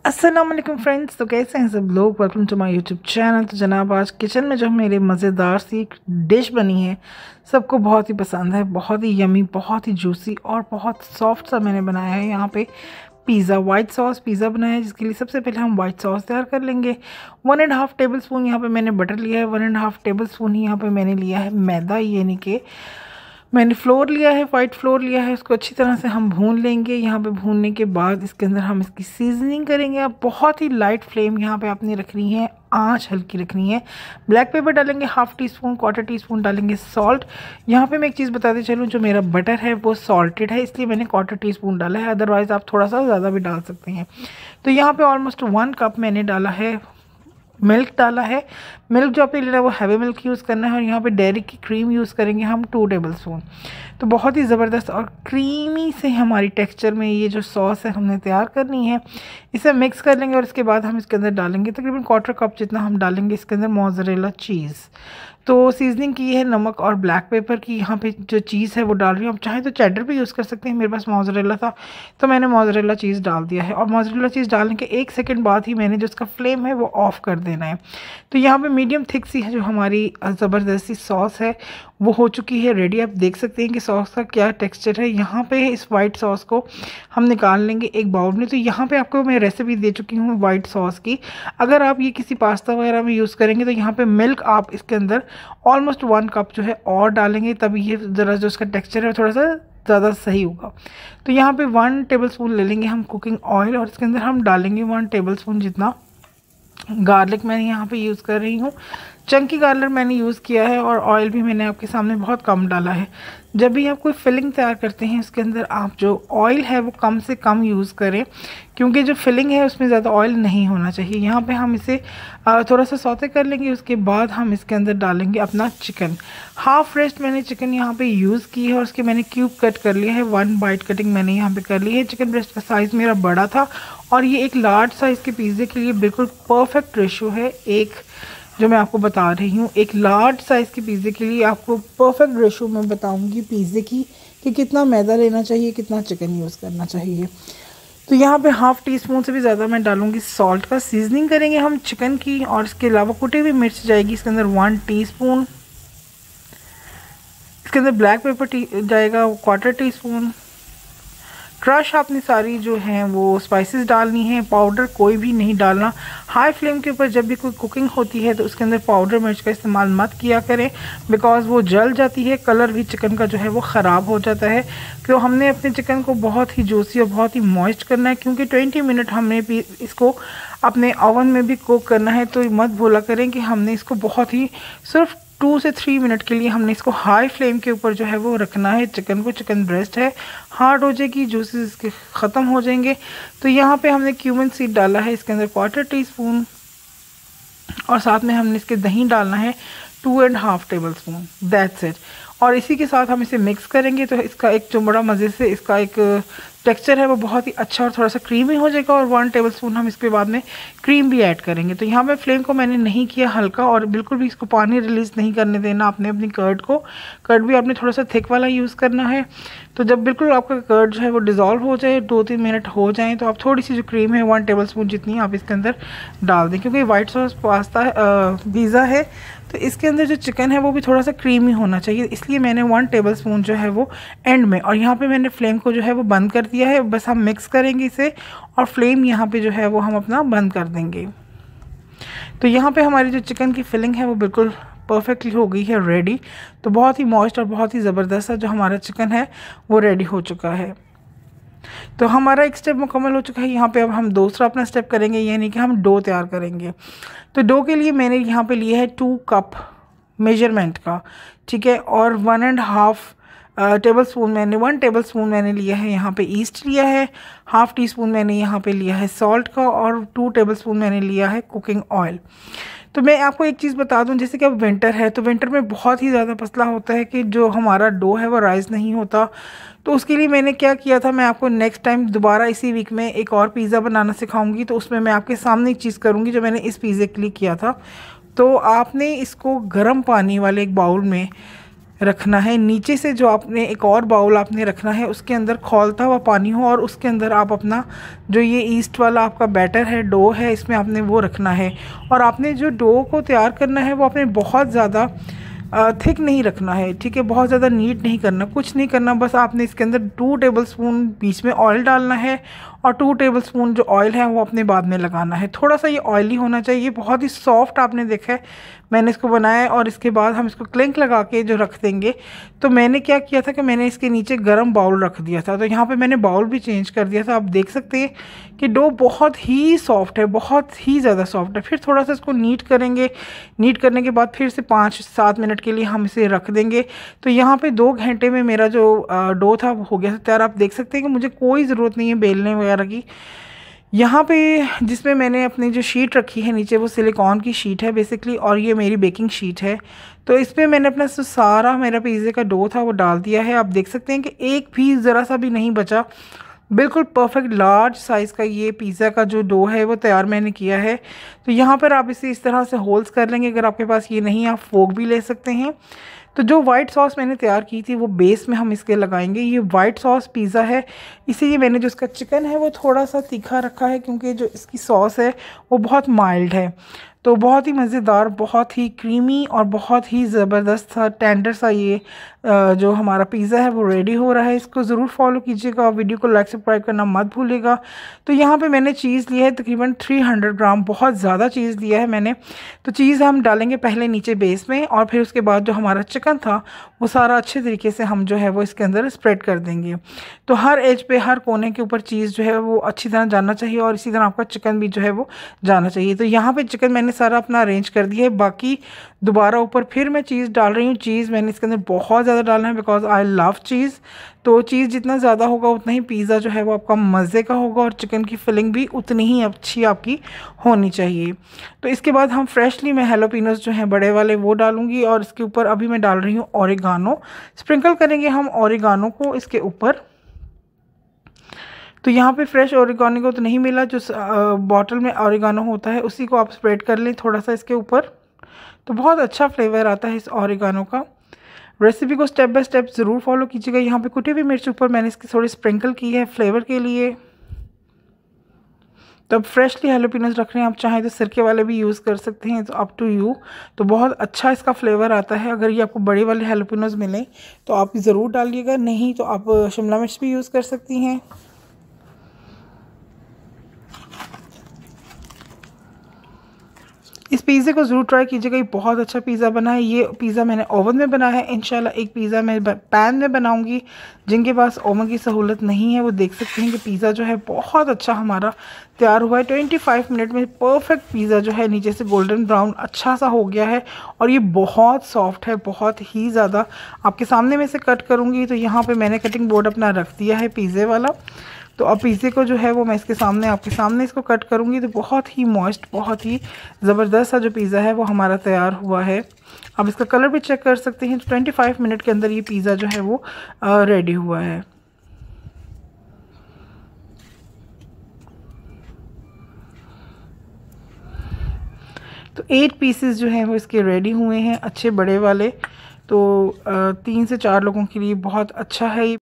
अस्सलाम वालेकुम फ्रेंड्स। तो कैसे हैं सब लोग। Welcome to my YouTube channel. तो जनाब आज किचन में जो मेरे मज़ेदार सी एक डिश बनी है, सबको बहुत ही पसंद है। बहुत ही यमी, बहुत ही जूसी और बहुत सॉफ्ट सा मैंने बनाया है। यहाँ पे पिज़्ज़ा वाइट सॉस पिज़्ज़ा बनाया है, जिसके लिए सबसे पहले हम वाइट सॉस तैयार कर लेंगे। 1.5 टेबल स्पून यहाँ पर मैंने बटर लिया है। 1.5 टेबल स्पून ही यहाँ पर मैंने लिया है मैदा, यानी कि मैंने फ्लोर लिया है, वाइट फ्लोर लिया है। उसको अच्छी तरह से हम भून लेंगे। यहाँ पे भूनने के बाद इसके अंदर हम इसकी सीजनिंग करेंगे। अब बहुत ही लाइट फ्लेम यहाँ पे आपने रखनी है, आंच हल्की रखनी है। ब्लैक पेपर डालेंगे ½ टीस्पून, 1/4 टीस्पून डालेंगे सॉल्ट। यहाँ पे मैं एक चीज़ बताते चलूँ, जो मेरा बटर है वो सॉल्टेड है, इसलिए मैंने 1/4 टीस्पून डाला है। अदरवाइज़ आप थोड़ा सा ज़्यादा भी डाल सकते हैं। तो यहाँ पे ऑलमोस्ट 1 कप मैंने डाला है मिल्क डाला है। मिल्क जो आपने लेना है वो हैवी मिल्क यूज़ करना है। और यहाँ पे डेयरी की क्रीम यूज़ करेंगे हम 2 टेबल स्पून। तो बहुत ही ज़बरदस्त और क्रीमी से हमारी टेक्सचर में ये जो सॉस है हमने तैयार करनी है। इसे मिक्स कर लेंगे और इसके बाद हम इसके अंदर डालेंगे तकरीबन 1/4 कप जितना हम डालेंगे इसके अंदर मोज़रेला चीज़। तो सीजनिंग की है नमक और ब्लैक पेपर की। यहाँ पे जो चीज़ है वो डाल रही हूँ। आप चाहें तो चेडर भी यूज़ कर सकते हैं, मेरे पास मोज़रेला था तो मैंने मोज़रेला चीज़ डाल दिया है। और मोज़रेला चीज़ डालने के 1 सेकंड बाद ही मैंने जो इसका फ्लेम है वो ऑफ़ कर देना है। तो यहाँ पे मीडियम थिक सी है जो हमारी ज़बरदस्ती सॉस है वो हो चुकी है रेडी। आप देख सकते हैं कि सॉस का क्या टेक्सचर है। यहाँ पे इस वाइट सॉस को हम निकाल लेंगे एक बाउल में। तो यहाँ पे आपको मैं रेसिपी दे चुकी हूँ वाइट सॉस की। अगर आप ये किसी पास्ता वगैरह में यूज़ करेंगे तो यहाँ पे मिल्क आप इसके अंदर ऑलमोस्ट 1 कप जो है और डालेंगे, तब ये ज़रा जो इसका टेक्सचर है थोड़ा सा ज़्यादा सही होगा। तो यहाँ पे 1 टेबल स्पून ले लेंगे हम कुकिंग ऑयल और इसके अंदर हम डालेंगे 1 टेबल स्पून जितना गार्लिक मैंने यहाँ पे यूज़ कर रही हूँ। चंकी गार्लिक मैंने यूज़ किया है और ऑयल भी मैंने आपके सामने बहुत कम डाला है। जब भी आप कोई फिलिंग तैयार करते हैं उसके अंदर आप जो ऑयल है वो कम से कम यूज़ करें, क्योंकि जो फिलिंग है उसमें ज़्यादा ऑयल नहीं होना चाहिए। यहाँ पे हम इसे थोड़ा सा सौते कर लेंगे। उसके बाद हम इसके अंदर डालेंगे अपना चिकन। हाफ रेस्ट मैंने चिकन यहाँ पे यूज़ की है और उसके मैंने क्यूब कट कर लिया है। 1 बाइट कटिंग मैंने यहाँ पे कर ली है। चिकन ब्रेस्ट का साइज़ मेरा बड़ा था और ये एक लार्ज साइज़ के पिज़्ज़े के लिए बिल्कुल परफेक्ट रेशो है। एक जो मैं आपको बता रही हूँ, एक लार्ज साइज़ के पिज़्ज़े के लिए आपको परफेक्ट रेशो मैं बताऊँगी पिज़्ज़े की कि कितना मैदा लेना चाहिए, कितना चिकन यूज़ करना चाहिए। तो यहाँ पे ½ टीस्पून से भी ज़्यादा मैं डालूँगी सॉल्ट का। सीजनिंग करेंगे हम चिकन की और इसके अलावा कुटी हुई मिर्च जाएगी इसके अंदर 1 टीस्पून। इसके अंदर ब्लैक पेपर जाएगा 1/4 टीस्पून। क्रश आपने सारी जो हैं वो स्पाइसेस डालनी है, पाउडर कोई भी नहीं डालना। हाई फ्लेम के ऊपर जब भी कोई कुकिंग होती है तो उसके अंदर पाउडर मिर्च का इस्तेमाल मत किया करें, बिकॉज़ वो जल जाती है, कलर भी चिकन का जो है वो ख़राब हो जाता है। क्यों हमने अपने चिकन को बहुत ही जूसी और बहुत ही मॉइस्ट करना है, क्योंकि 20 मिनट हमने भी इसको अपने ओवन में भी कुक करना है। तो मत भूला करें कि हमने इसको बहुत ही सिर्फ 2 से 3 मिनट के लिए हमने इसको हाई फ्लेम के ऊपर जो है वो रखना है। चिकन को, चिकन ब्रेस्ट है, हार्ड हो जाएगी, जूसेस इसके ख़त्म हो जाएंगे। तो यहाँ पे हमने क्यूमिन सीड डाला है इसके अंदर 1/4 टीस्पून और साथ में हमने इसके दही डालना है 2.5 टेबल स्पून। That's it. और इसी के साथ हम इसे मिक्स करेंगे तो इसका एक जो बड़ा मज़े से इसका एक टेक्सचर है वो बहुत ही अच्छा और थोड़ा सा क्रीमी हो जाएगा। और 1 टेबल स्पून हम इसके बाद में क्रीम भी ऐड करेंगे। तो यहाँ पे फ्लेम को मैंने नहीं किया हल्का, और बिल्कुल भी इसको पानी रिलीज़ नहीं करने देना आपने अपनी कर्ड को। कर्ड भी आपने थोड़ा सा थिक वाला यूज़ करना है। तो जब बिल्कुल आपका कर्ड जो है वो डिज़ोल्व हो जाए, 2-3 मिनट हो जाएँ, तो आप थोड़ी सी जो क्रीम है 1 टेबल स्पून जितनी आप इसके अंदर डाल दें, क्योंकि वाइट सॉस पास्ता पिज़्ज़ा है तो इसके अंदर जो चिकन है वो भी थोड़ा सा क्रीमी होना चाहिए, इसलिए मैंने 1 टेबल स्पून जो है वो एंड में। और यहाँ पे मैंने फ्लेम को जो है वो बंद कर दिया है। बस हम मिक्स करेंगे इसे और फ्लेम यहाँ पे जो है वो हम अपना बंद कर देंगे। तो यहाँ पे हमारी जो चिकन की फिलिंग है वो बिल्कुल परफेक्टली हो गई है रेडी। तो बहुत ही मॉइस्ट और बहुत ही ज़बरदस्त जो हमारा चिकन है वो रेडी हो चुका है। तो हमारा एक स्टेप मुकम्मल हो चुका है। यहाँ पे अब हम दूसरा अपना स्टेप करेंगे, यानी कि हम डो तैयार करेंगे। तो डो के लिए मैंने यहाँ पे लिया है 2 कप मेजरमेंट का, ठीक है। और 1.5 टेबल स्पून मैंने 1 टेबल स्पून मैंने लिया है यहाँ पे ईस्ट लिया है। ½ टीस्पून मैंने यहाँ पे लिया है सॉल्ट का और 2 टेबल स्पून मैंने लिया है कुकिंग ऑयल। तो मैं आपको एक चीज़ बता दूं, जैसे कि अब विंटर है तो विंटर में बहुत ही ज़्यादा मसला होता है कि जो हमारा डो है वो राइस नहीं होता। तो उसके लिए मैंने क्या किया था, मैं आपको नेक्स्ट टाइम दोबारा इसी वीक में एक और पिज़्ज़ा बनाना सिखाऊंगी। तो उसमें मैं आपके सामने एक चीज़ करूँगी जो मैंने इस पिज़्ज़े के लिए किया था। तो आपने इसको गर्म पानी वाले एक बाउल में रखना है। नीचे से जो आपने एक और बाउल आपने रखना है, उसके अंदर खौलता हुआ पानी हो और उसके अंदर आप अपना जो ये ईस्ट वाला आपका बैटर है, डो है, इसमें आपने वो रखना है। और आपने जो डो को तैयार करना है वो आपने बहुत ज़्यादा थिक नहीं रखना है, ठीक है, बहुत ज़्यादा नीट नहीं करना, कुछ नहीं करना, बस आपने इसके अंदर 2 टेबलस्पून बीच में ऑयल डालना है और 2 टेबलस्पून जो ऑयल है वो अपने बाद में लगाना है। थोड़ा सा ये ऑयली होना चाहिए, बहुत ही सॉफ्ट आपने देखा है मैंने इसको बनाया है। और इसके बाद हम इसको क्लिंक लगा के जो रख देंगे। तो मैंने क्या किया था कि मैंने इसके नीचे गर्म बाउल रख दिया था, तो यहाँ पे मैंने बाउल भी चेंज कर दिया था। आप देख सकते हैं कि डो बहुत ही सॉफ्ट है, बहुत ही ज़्यादा सॉफ्ट है। फिर थोड़ा सा इसको नीट करेंगे, नीट करने के बाद फिर से 5-7 मिनट के लिए हम इसे रख देंगे। तो यहाँ पे 2 घंटे में मेरा जो डो था वो हो गया था तैयार। आप देख सकते हैं कि मुझे कोई ज़रूरत नहीं है बेलने वगैरह की। यहाँ पे जिसमें मैंने अपनी जो शीट रखी है नीचे, वो सिलिकॉन की शीट है बेसिकली, और ये मेरी बेकिंग शीट है। तो इस पर मैंने अपना सारा मेरा पिज़्ज़े का डो था वो डाल दिया है। आप देख सकते हैं कि एक भी ज़रा सा भी नहीं बचा, बिल्कुल परफेक्ट लार्ज साइज़ का ये पिज़्ज़ा का जो डो है वो तैयार मैंने किया है। तो यहाँ पर आप इसे इस तरह से होल्स कर लेंगे। अगर आपके पास ये नहीं, आप फोक भी ले सकते हैं। तो जो वाइट सॉस मैंने तैयार की थी वो बेस में हम इसके लगाएंगे। ये वाइट सॉस पिज़्ज़ा है, इसीलिए मैंने जो इसका चिकन है वो थोड़ा सा तीखा रखा है, क्योंकि जो इसकी सॉस है वो बहुत माइल्ड है। तो बहुत ही मज़ेदार, बहुत ही क्रीमी और बहुत ही ज़बरदस्त सा टेंडर सा ये जो हमारा पिज़्ज़ा है वो रेडी हो रहा है। इसको ज़रूर फॉलो कीजिएगा, वीडियो को लाइक सब्सक्राइब करना मत भूलिएगा। तो यहाँ पे मैंने चीज़ लिया है तकरीबन 300 ग्राम, बहुत ज़्यादा चीज़ लिया है मैंने। तो चीज़ हम डालेंगे पहले नीचे बेस में, और फिर उसके बाद जो हमारा चिकन था वो सारा अच्छे तरीके से हम जो है वो इसके अंदर स्प्रेड कर देंगे। तो हर एज पे, हर कोने के ऊपर चीज़ जो है वो अच्छी तरह जाना चाहिए, और इसी तरह आपका चिकन भी जो है वो जाना चाहिए। तो यहाँ पे चिकन मैंने सारा अपना अरेंज कर दिया है। बाकी दोबारा ऊपर फिर मैं चीज़ डाल रही हूँ। चीज़ मैंने इसके अंदर बहुत ज़्यादा डालना है, बिकॉज आई लव चीज़। तो चीज़ जितना ज़्यादा होगा उतना ही पिज़्ज़ा जो है वो आपका मज़े का होगा, और चिकन की फिलिंग भी उतनी ही अच्छी आपकी होनी चाहिए। तो इसके बाद हम फ्रेशली मैं हैलोपिनोस जो हैं बड़े वाले वो डालूंगी, और इसके ऊपर अभी मैं डाल रही हूँ ओरिगानो। स्प्रिंकल करेंगे हम ओरिगानो को इसके ऊपर। तो यहाँ पे फ्रेश ओरिगानो को तो नहीं मिला, जो बॉटल में ओरिगानो होता है उसी को आप स्प्रेड कर लें थोड़ा सा इसके ऊपर। तो बहुत अच्छा फ्लेवर आता है इस ओरिगानो का। रेसिपी को स्टेप बाय स्टेप ज़रूर फॉलो कीजिएगा। यहाँ पे कुटी हुई मिर्च ऊपर मैंने इसकी थोड़ी स्प्रिंकल की है फ्लेवर के लिए। तो अब फ्रेशली हैलोपिनोस रख रहे हैं, आप चाहें तो सिरके वाले भी यूज़ कर सकते हैं, तो अप टू यू। तो बहुत अच्छा इसका फ्लेवर आता है। अगर ये आपको बड़े वाले हैलोपिनोस मिलें तो आप ज़रूर डालिएगा, नहीं तो आप शिमला मिर्च भी यूज़ कर सकती हैं। इस पिज़्ज़े को ज़रूर ट्राई कीजिएगा, ये बहुत अच्छा पिज़्ज़ा बना है। ये पिज़्ज़ा मैंने ओवन में बनाया है। इंशाल्लाह एक पिज़्ज़ा मैं पैन में बनाऊंगी। जिनके पास ओवन की सहूलत नहीं है वो देख सकते हैं कि पिज़्ज़ा जो है बहुत अच्छा हमारा तैयार हुआ है। 25 मिनट में परफेक्ट पिज़्ज़ा जो है नीचे से गोल्डन ब्राउन अच्छा सा हो गया है, और ये बहुत सॉफ्ट है, बहुत ही ज़्यादा। आपके सामने में से कट करूँगी। तो यहाँ पर मैंने कटिंग बोर्ड अपना रख दिया है पिज़्ज़े वाला। तो अब पिज़्ज़े को जो है वो मैं इसके सामने, आपके सामने इसको कट करूँगी। तो बहुत ही मॉइस्ट, बहुत ही ज़बरदस्त सा जो पिज़्ज़ा है वो हमारा तैयार हुआ है। अब इसका कलर भी चेक कर सकते हैं। 25 मिनट के अंदर ये पिज़्ज़ा जो है वो रेडी हुआ है। तो 8 पीसेस जो हैं वो इसके रेडी हुए हैं, अच्छे बड़े वाले। तो 3 से 4 लोगों के लिए बहुत अच्छा है।